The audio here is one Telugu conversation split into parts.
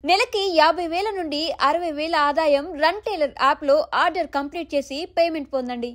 నెలకి 50,000 నుండి 60,000 ఆదాయం రన్ టైలర్ యాప్లో ఆర్డర్ కంప్లీట్ చేసి పేమెంట్ పొందండి.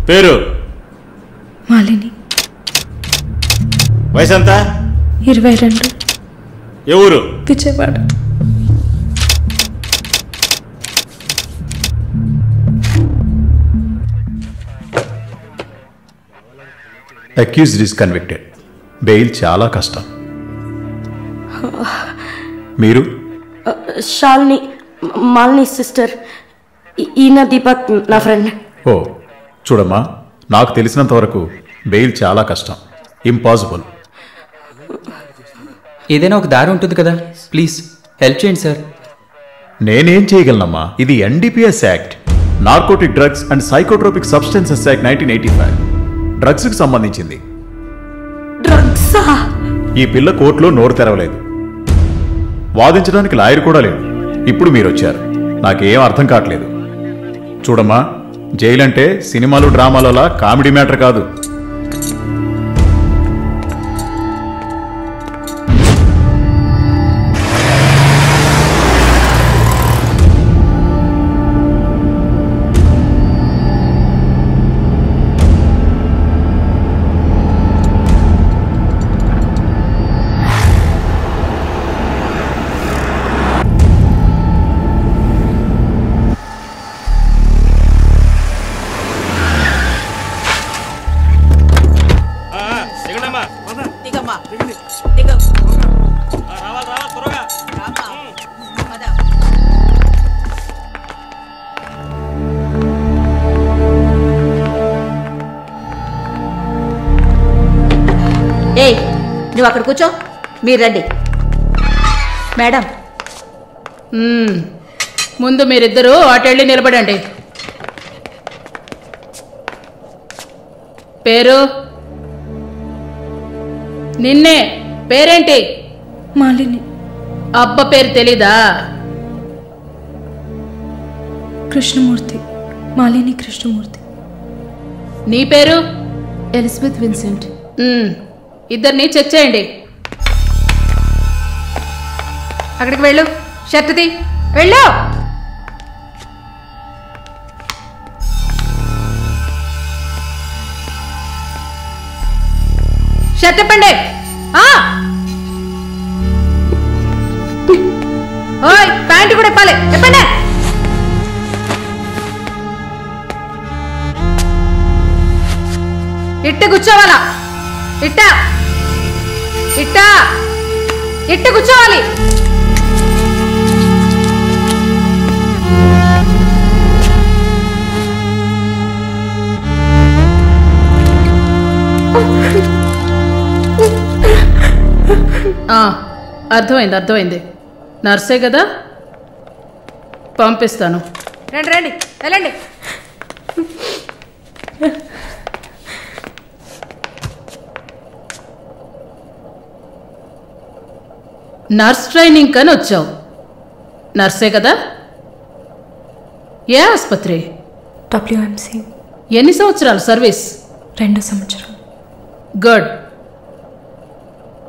పేరు మాలిని. వయసు ఎంత? 22. ఎవరు? Vijayawada. Accused is convicted. Bail చాలా కష్టం. మీరు? శాలిని, మాలిని సిస్టర్. ఈయన దీపక్ నా ఫ్రెండ్. ఓ చూడమ్మా, నాకు తెలిసినంత వరకు బెయిల్ చాలా కష్టం, ఇంపాసిబుల్. ఏదైనా ఒక దారి ఉంటుంది కదా, ప్లీజ్ హెల్ప్ చేయండి సార్. నేనేం చేయగలనమ్మా? ఇది NDPS act, narcotic drugs and psychotropic substances act 1985, డ్రగ్స్కి సంబంధించింది. డ్రగ్సా? ఈ పిల్ల కోర్టులో నోరు తెరవలేదు, వాదించడానికి లాయర్ కూడా లేడు. ఇప్పుడు మీరు వచ్చారు, నాకేం అర్థం కావట్లేదు. చూడమ్మా, జైలు అంటే సినిమాలు డ్రామాలలా కామెడీ మ్యాటర్ కాదు. ఏయ్, నువ్వు అక్కడ కూర్చో, మీరు రండి. మేడం, ముందు మీరిద్దరూ అటెళ్ళి నిలబడండి. పేరు? నిన్నే. పేరేంటి? మాలిని. అబ్బ పేరు తెలీదా? కృష్ణమూర్తి. మాలిని కృష్ణమూర్తి. నీ పేరు? Elizabeth Vincent. ఇద్దరిని చెక్ చేయండి. అక్కడికి వెళ్ళు, షర్ట్ తీ, వెళ్ళు. షర్ట్ ఇప్పండి. ఓయ్, ప్యాంటు కూడా ఇప్పాలి, ఇప్పండి. ఇట్ట కూర్చోవాలా? ఇట్ట ఇట్ట ఇట్ట కూర్చోవాలి. అర్థమైంది, అర్థమైంది. నర్సే కదా, పంపిస్తాను. రండి రండి, వెళ్ళండి. నర్స్ ట్రైనింగ్ కని వచ్చావు, నర్సే కదా? ఏ ఆసుపత్రి? WMC. ఎన్ని సంవత్సరాలు సర్వీస్? 2 సంవత్సరాలు. గుడ్.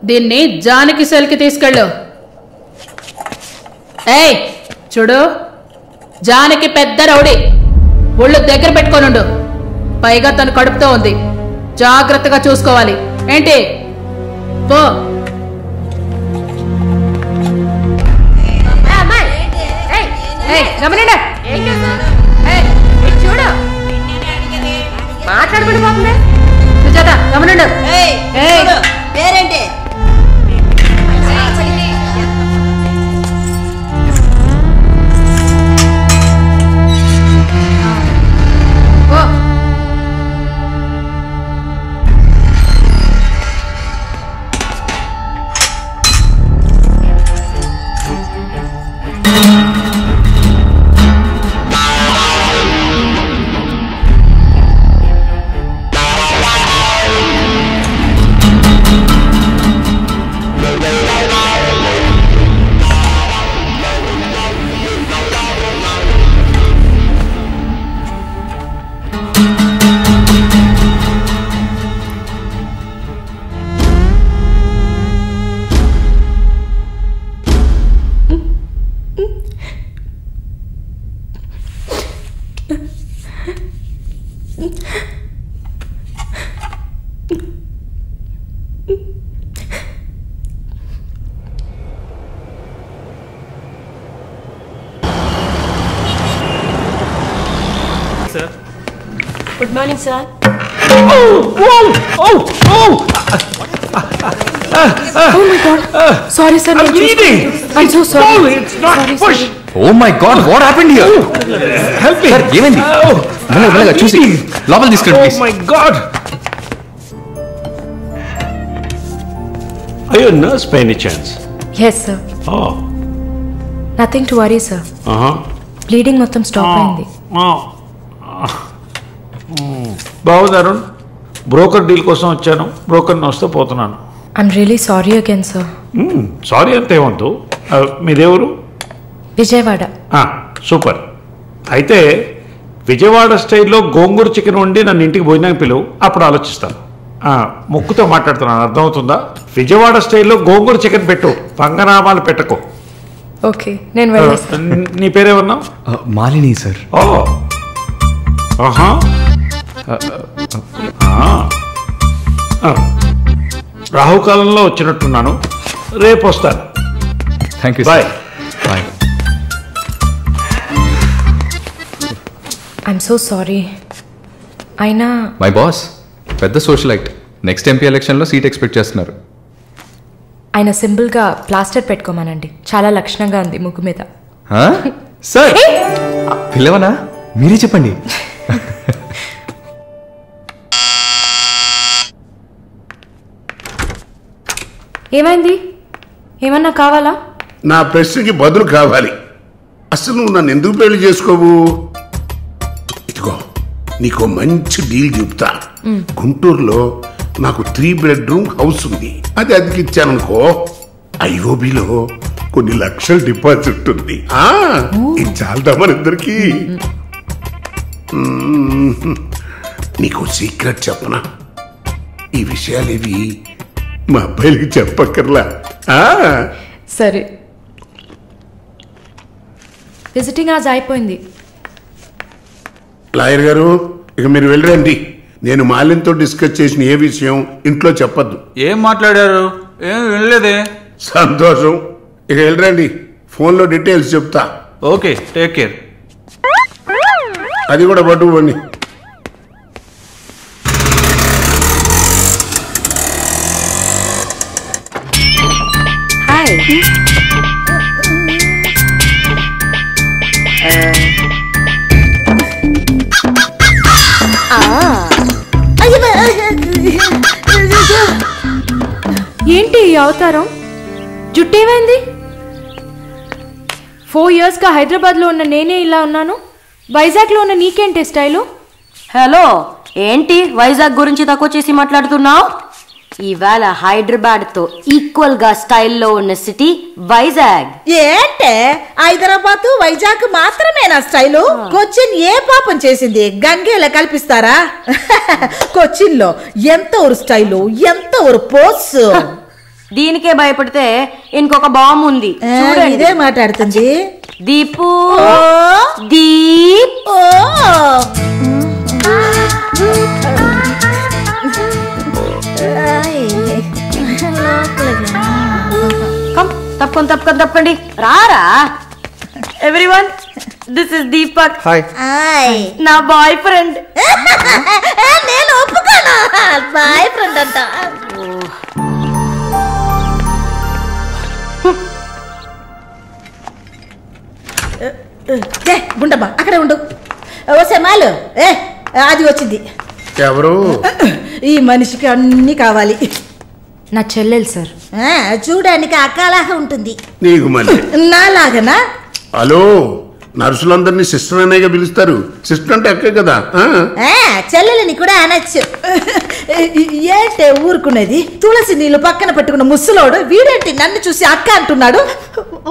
దీన్ని జానకి సెల్కి తీసుకెళ్ళు. ఏయ్ చూడు, జానకి పెద్ద రౌడీ, ఒళ్ళు దగ్గర పెట్టుకోనుండు. పైగా తను కడుపుతో ఉంది, జాగ్రత్తగా చూసుకోవాలి. ఏంటి? పో. చూడు, మాట్లాడుకుంటూ పోతుంది. సుజాత గమనండు. పేరేంటి? Sir. Good morning sir. Oh my God. Sorry, sir. I'm bleeding. I'm so sorry. No, it's not. Push. Oh my God, what happened here? Help me. Sir ఏమైంది? మెల్లగా చూసి లోపల తీసుకెళ్ళండి Oh please. my God. Are you a nurse by any chance? Yes, sir. Oh. Nothing to worry, sir. Bleeding మొత్తం స్టాప్ అయింది. బాగుంది అరుణ్. బ్రోకర్ డీల్ కోసం వచ్చాను. బ్రోకర్ని వస్తే పోతున్నాను. I'm really sorry again, sir. Sorry అంతేమంతు. మీదేవరు? విజయవాడ. సూపర్. అయితే విజయవాడ స్టైల్లో గోంగూర చికెన్ వండి నన్ను ఇంటికి భోజనానికి పిలువు, అప్పుడు ఆలోచిస్తాను. ముక్కుతో మాట్లాడుతున్నాను, అర్థమవుతుందా? విజయవాడ స్టైల్లో గోంగూర చికెన్ పెట్టు, పంగనామాలు పెట్టకు. ఓకే, నేను వెళ్ళేస్తాను. నీ పేరేమన్నావు? మాలిని సార్. రాహుకాలంలో వచ్చినట్టున్నాను, రేపు వస్తాను. Thank you. Bye. Bye. I'm so sorry. అయినా మై బాస్ పెద్ద సోషలైట్, నెక్స్ట్ ఎంపీ ఎలక్షన్లో సీట్ ఎక్స్పెక్ట్ చేస్తున్నారు. ఆయన సింపుల్గా ప్లాస్టర్ పెట్టుకోమానండి, చాలా లక్షణంగా ఉంది ముగ్గు మీద. సార్ పిల్లవనా, మీరే చెప్పండి. ఏమైంది? ఏమన్నా కావాలా? నా ప్రశ్నకి బదులు కావాలి. అసలు నువ్వు నన్ను ఎందుకు పెళ్లి చేసుకోవు? ఇదిగో నీకు మంచి డీల్ చెప్తా. గుంటూరులో నాకు 3 bedroom హౌస్ ఉంది. అది అదికిచ్చాననుకో, ఐఓబిలో కొన్ని లక్షల డిపాజిట్ ఉంది. ఇది చాలదా మనిద్దరికి? నీకు సీక్రెట్ చెప్పనా? ఈ విషయాలేవి మా అబ్బాయిలకి చెప్పక్కర్లా. సరే. విజిటింగ్ ఆజ్ అయిపోయింది. లాయర్ గారు, ఇక మీరు వెళ్ళరండి. నేను మాలిన్తో డిస్కస్ చేసిన ఏ విషయం ఇంట్లో చెప్పద్దు. ఏం మాట్లాడారు? ఏం వినలేదే. సంతోషం. ఇక వెళ్ళరండి, ఫోన్లో డీటెయిల్స్ చెప్తా. Okay, take care. అది కూడా పట్టుకోండి. హాయ్. ఏంటి ఈ అవతారం? జుట్టేమైంది? 4 yearsగా హైదరాబాద్లో ఉన్న నేనే ఇలా ఉన్నాను, వైజాగ్లో ఉన్న నీకేంటి స్టైలు? హలో, ఏంటి వైజాగ్ గురించి తక్కువ చేసి మాట్లాడుతున్నావు? ఇవాళ హైదరాబాద్తో ఈక్వల్గా స్టైల్లో ఉన్న సిటీ వైజాగ్. ఏంటే హైదరాబాద్ వైజాగ్ మాత్రమేనా స్టైలు? కొచ్చిన్ ఏ పాపం చేసింది? గంగేలా కల్పిస్తారా? కొచ్చిన్ లో ఎంత ఒక స్టైలు, ఎంత ఒక పోస్. దీనికే భయపడితే ఇంకొక బాంబు ఉంది, ఇదే మాట్లాడుతుంది. దీపు దీప్. తప్పకండి రారా. Everyone, this is Deepak. Hi. నా బాయ్ ఫ్రెండ్. నేను ఒప్పుకోను, బాయ్ ఫ్రెండ్ అంట. గుండమ్మ అక్కడే ఉండు. ఓసే మాలు, అది వచ్చింది. ఎవరు? ఈ మనిషికి అన్ని కావాలి. నా చెల్లెలు సార్. చూడడానికి అక్కలాగా ఉంటుంది. నీకు మళ్ళీ నాలాగనా? హలో, నర్సులందరినీ సిస్టర్ అనేగా పిలుస్తారు. సిస్టర్ అంటే అక్కే కదా. చెల్లెలని కూడా అనొచ్చు. ఏంటే ఊరుకునేది? తులసి నీళ్ళు పక్కన పెట్టుకున్న ముసలోడు వీడేంటి నన్ను చూసి అక్క అంటున్నాడు?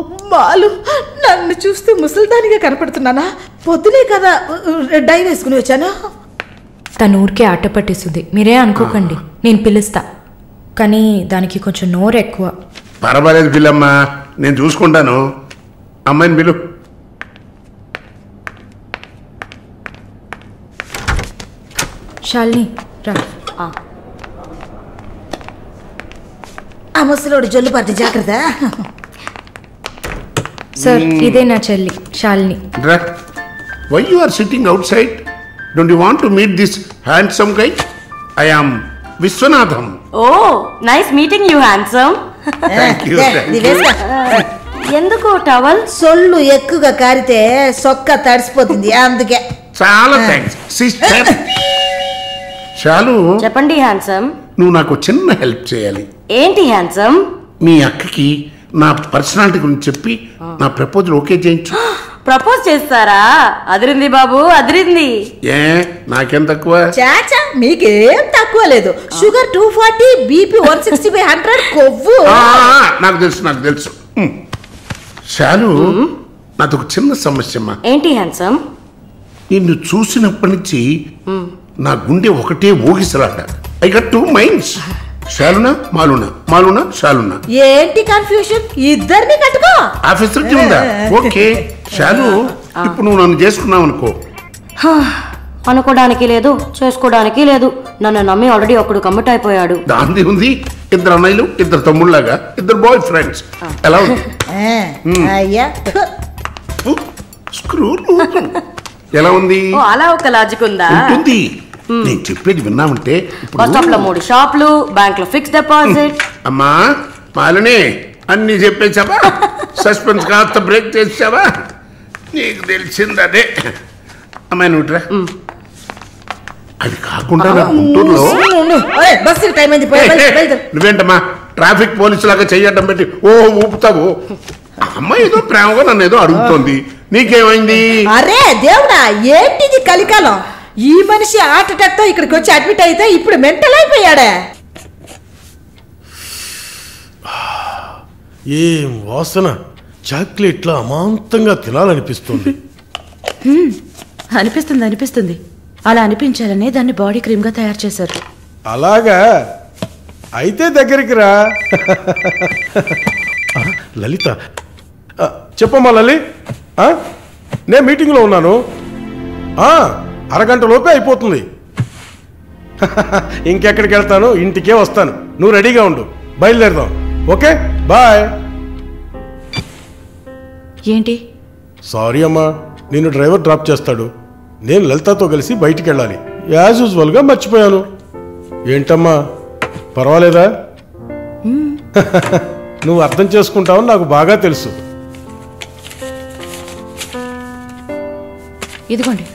అమ్మాలు, నన్ను చూస్తే ముసలిదానిగా కనపడుతున్నానా? పొద్దునే కదా డై వేసుకుని వచ్చాను. తను ఊరికే ఆట పట్టిస్తుంది, మీరే అనుకోకండి. నేను పిలుస్తా, కానీ దానికి కొంచెం నోరు ఎక్కువ. పర్వాలేదు పిల్లమ్మా, నేను చూసుకుంటాను. అమ్మాయిని పిలు. శాలిని రా. ఆ ముసలోడు జొల్లు పడితే జాగ్రత్త. సార్, ఇదే నా చెల్లి Shalini. Why you are sitting outside? Don't you want to meet this handsome guy? I am Vishwanatham. Oh nice meeting you handsome. ఎందుకు టవల్? సొల్లు ఎక్కువగా కారితే సొక్క తడిసిపోతుంది, అందుకే. చాలా థ్యాంక్స్ సిస్టర్. చాలు. చెప్పండి హ్యాండ్సమ్. నువ్వు నాకు చిన్న హెల్ప్ చేయాలి. ఏంటి హ్యాండ్సమ్? మీ అక్కకి నా పర్సనాలిటీ గురించి చెప్పి నా ప్రపోజల్ ఓకే చేయించు. ప్రపోజ్ చేస్తారా? అదిరింది బాబు, అదిరింది. ఏ నాకేం తక్కువ? చాచా మీకేం తక్కువ లేదు. షుగర్ 240, బీపీ 160/100, కొవ్వు. నాకు తెలుసు. చాలు. నాదొక చిన్న సమస్యమ్మా. ఏంటి హ్యాండ్సమ్? నిన్ను చూసినప్పటి నుంచి నా గుండె ఒకటే ఊగిసలాట. I got 2 minds. శాలునా మాలునా, మాలునా శాలునా. ఏంటి కన్ఫ్యూషన్? ఇద్దరిని కట్టుకో. ఆఫీసర్కి ఉందా? ఓకే శాలు. ఇప్పుడు నువ్వు నన్ను చేసుకున్నావు అనుకో. అనుకోవడానికి లేదు, చేసుకోవడానికి లేదు. నన్ను నమ్మి ఆల్రెడీ ఒకడు కమిట్ అయిపోయాడు. దాంది ఉంది. 2 అన్నయ్యలు, 2 తమ్ముళ్ళగా, 2 బాయ్ ఫ్రెండ్స్. ఎలా ఉంది? అయ్యా స్క్రూ ఎలా ఉంది? అలా ఒక లాజిక్ ఉందా? ఉంటుంది. నేను చెప్పేది విన్నామంటే బస్ స్టాప్ లో 3 షాపులు, బ్యాంక్ లో ఫిక్స్ డిపాజిట్. అమ్మా మాలని అన్ని చెప్పేసావా? సస్పెన్స్ కాస్త బ్రేక్ చేసావా? నీకు తెలిసిందదే. అమ్మాయి నువ్వుట్రా. అది కాకుండా నా గుంటూరులో బస్సు టైం అయింది. నువ్వేంటమ్మా ట్రాఫిక్ పోలీసు లాగా చెయ్యడం పెట్టి ఊపుతావు? అమ్మాయి ఏదో ప్రేమగా నన్ను ఏదో అడుగుతోంది. నీకేమైంది? అరే దేవుడా, ఏంటిది కలికాలం? ఈ మనిషి హార్ట్ అటాక్ తో ఇక్కడికి వచ్చి అడ్మిట్ అయితే ఇప్పుడు మెంటల్ అయిపోయాడే. ఏం వాసన! చాక్లెట్లా అమాంతంగా తినాలనిపిస్తుంది. అనిపిస్తుంది. అలా అనిపించాలనే దాన్ని బాడీ క్రీమ్ గా తయారు చేశారు. అలాగా? అయితే దగ్గరికి రా. లలిత, చెప్పమ్మా లలి. నేను మీటింగ్లో ఉన్నాను. అరగంట లోపే అయిపోతుంది. ఇంకెక్కడికి వెళ్తాను? ఇంటికే వస్తాను. నువ్వు రెడీగా ఉండు, బయలుదేరదాం. Okay bye. ఏంటి? సారీ అమ్మా, నిన్ను డ్రైవర్ డ్రాప్ చేస్తాడు. నేను లలితతో కలిసి బయటికి వెళ్ళాలి. యాజ్ యూజువల్గా మర్చిపోయాను. ఏంటమ్మా పర్వాలేదా? నువ్వు అర్థం చేసుకుంటావని నాకు బాగా తెలుసు. ఇదిగోండి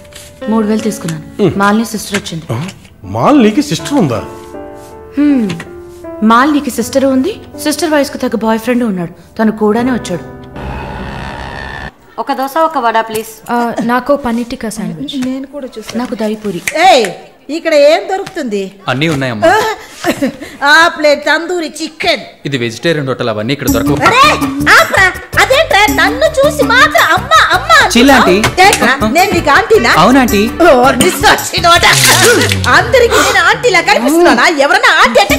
3000 తీసుకున్నాను. మాలిని సిస్టర్ వచ్చింది. మాలినికి సిస్టర్ ఉందా? మాలినికి సిస్టర్ ఉంది. సిస్టర్ వయసుకు తగ్గ బాయ్ ఫ్రెండ్ ఉన్నాడు. తను కూడానే వచ్చాడు. ఒక దోశ, ఒక వడ ప్లీజ్. నాకు పన్నీర్ టిక్కా శాండ్విచ్. నేను కూడా చూసాను. నాకు దహిపూరి. ఇక్కడ ఏం దొరుకుతుంది? అన్నీ ఉన్నాయమ్మా. ఆ ప్లేట్ తందూరి చికెన్. ఇది వెజిటేరియన్ హోటల్, అవన్నీ ఇక్కడ దొరకవు. అదేంట్రా నన్ను చూసి మాత్రం అమ్మ అమ్మ? చిల్లాంటి. నేను నీకు ఆంటీనా? అవునాంటీ. అందరికి నేను ఆంటీలా కనిపిస్తున్నానా? ఎవరన్నా ఆంటీ అంటే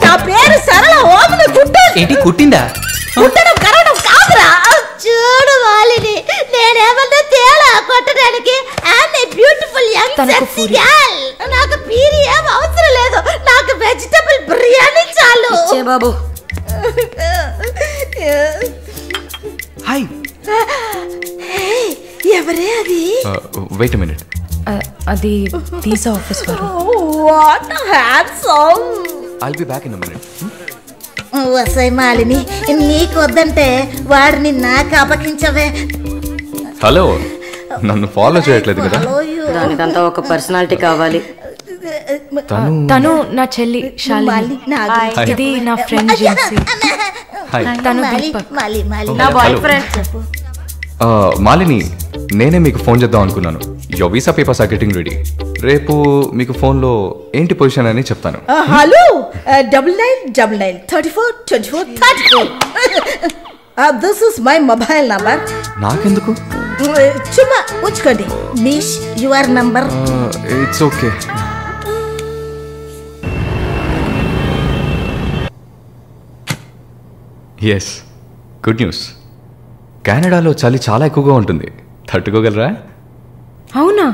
నా పేరు సరళ. ఏంటి కుట్టిందా? కుట్టడం కరవడం కాదురా. చూడు వాలిని, నేనేమన్నా తేడా కొట్టడానికి. Beautiful young sexy girl. నాకు పీరి ఏం అవసరం లేదు. నాకు వెజిటబుల్ బిర్యానీ చాలు. బాబు హాయ్. ఎవరే అది? Wait a minute. అది వీసా ఆఫీస్ వారు. What handsome. I'll be back in a minute. వసై మాలిని, నీకు వద్దంటే వాడిని నాకు అపకించవే. హలో, నన్ను ఫాలో చేయట్లేదు కదా? దానికంతా ఒక పర్సనాలిటీ కావాలి. తను నా చెల్లి శాలిని. ఇది నా ఫ్రెండ్ జెన్సీ. తను దీపక్. నా బాయ్ ఫ్రెండ్. మాలిని, నేనే మీకు ఫోన్ చేద్దాం అనుకున్నాను. Your visa papers are getting ready. రేపు మీకు ఫోన్లో ఏంటి పొజిషన్ అని చెప్తాను. Hello 9999342434. This is my mobile number. నాకెందుకు? చుమ్మా ఉంచుకోండి. నిష్ your number. It's okay. Yes, good news. కెనడాలో చలి చాలా ఎక్కువగా ఉంటుంది. తట్టుకోగలరా? అవునా?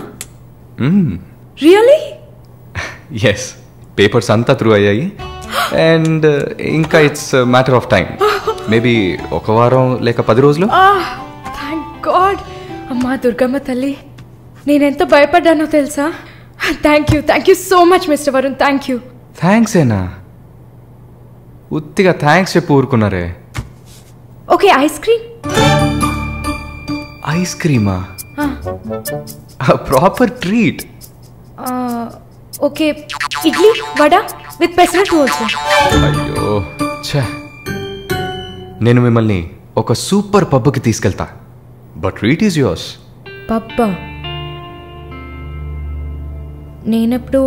రియల్లీ? ఎస్, పేపర్స్ అంతా త్రూ అయ్యాయి. అండ్ ఇంకా it's matter of time. Maybe ఒక వారం లేక 10 రోజులు. Thank God. అమ్మా దుర్గమ్మ తల్లి, నేనెంత భయపడ్డానో తెలుసా? Thank you so much mister Varun. Thank you. Thanks ఏనా? ఉత్తిగా థ్యాంక్స్ చెప్పి ఊరుకున్నారే. Okay, ice cream. ఐస్ క్రీమా? Proper treat. Okay, idli vada with pesarattu also. అయ్యో ఛే, నేను మిమ్మల్ని ఒక సూపర్ పబ్కి తీసుకెళ్తా, బట్ ట్రీట్ ఈజ్ యువర్స్. పబ్బా? నేనెప్పుడు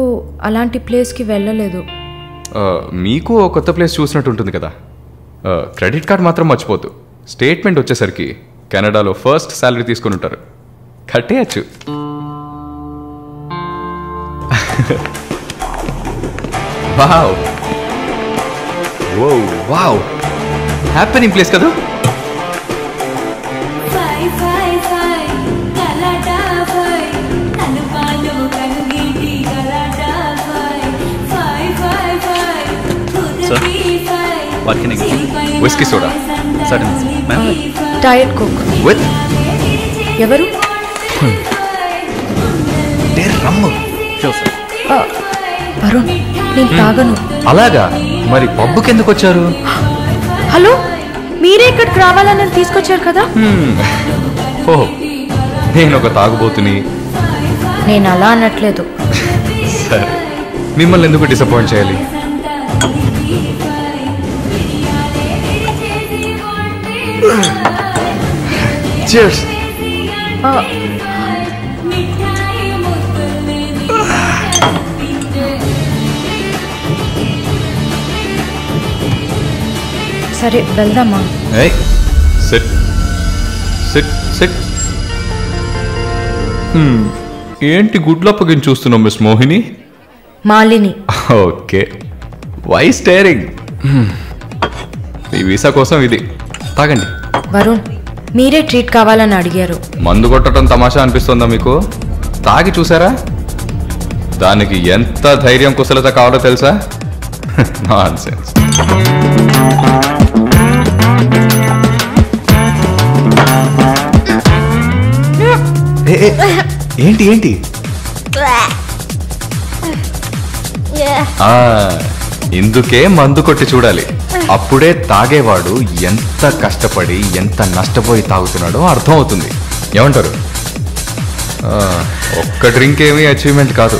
అలాంటి ప్లేస్కి వెళ్ళలేదు. మీకు ఓ కొత్త ప్లేస్ చూసినట్టు ఉంటుంది కదా. క్రెడిట్ కార్డ్ మాత్రం మర్చిపోద్దు. స్టేట్మెంట్ వచ్చేసరికి కెనడాలో ఫస్ట్ శాలరీ తీసుకుని ఉంటారు, కట్టేయచ్చు. వావ్ వావ్, హ్యాపెనింగ్ ప్లేస్ కదా. Whisky soda. Diet coke with ఎవరు? రమ్ము. వరుణ్, నేను తాగను. అలాగా? మరి పబ్బుకి ఎందుకు వచ్చారు? హలో, మీరే ఇక్కడికి రావాలని తీసుకొచ్చారు కదా. ఓ, నేను ఒక తాగుబోతుని. నేను అలా అనట్లేదు. సరే, మిమ్మల్ని ఎందుకు డిసప్పాయింట్ చేయాలి? Cheers. సరే వెళ్దామా? Sit sit sit. ఏంటి గుడ్లప్పగిని చూస్తున్నావు miss Mohini? Malini. Okay, why staring? ఈ వీసా కోసం ఇది తాగండి. వరుణ్, మీరే ట్రీట్ కావాలని అడిగారు. మందు కొట్టడం తమాషా అనిపిస్తుందా మీకు? తాగి చూసారా? దానికి ఎంత ధైర్యం కుశలత కావాలో తెలుసా? నాన్సెన్స్. ఏంటి ఏంటి? ఇందుకే మందు కొట్టి చూడాలి, అప్పుడే తాగేవాడు ఎంత కష్టపడి ఎంత నష్టపోయి తాగుతున్నాడో అర్థం అవుతుంది. ఏమంటారు? ఒక్క డ్రింక్ ఏమీ అచీవ్మెంట్ కాదు.